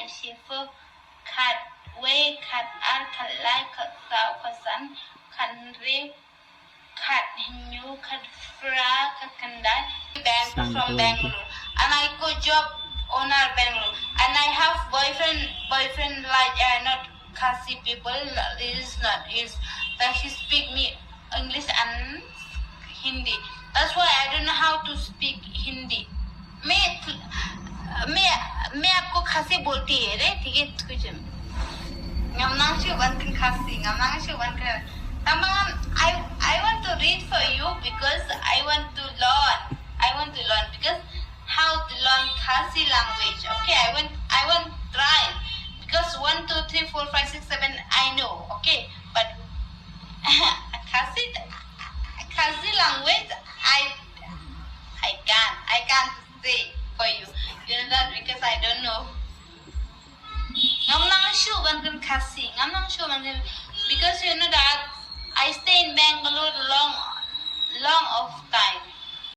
shifu kat way kat ar kat lai kat sao kat san kat re kat hinyu kat fra kat kandai from Bangalore and I go job owner Bangalore and I have boyfriend like not khasi people is not is that he speak me English and Hindi. That's why I don't know how to speak Hindi. मैं आपको खासी बोलती है रे ठीक है कुछ ngamnangchu bankan khasi ngamnangchu bankan tamam I want to read for you because I want to learn because how to learn khasi language okay I want try because 1 2 3 4 5 6 7 I know okay but khasi language I can't say for you know that because I don't know I'm not sure when I'm casting. I'm not sure when because you know that I stay in Bangalore long of time.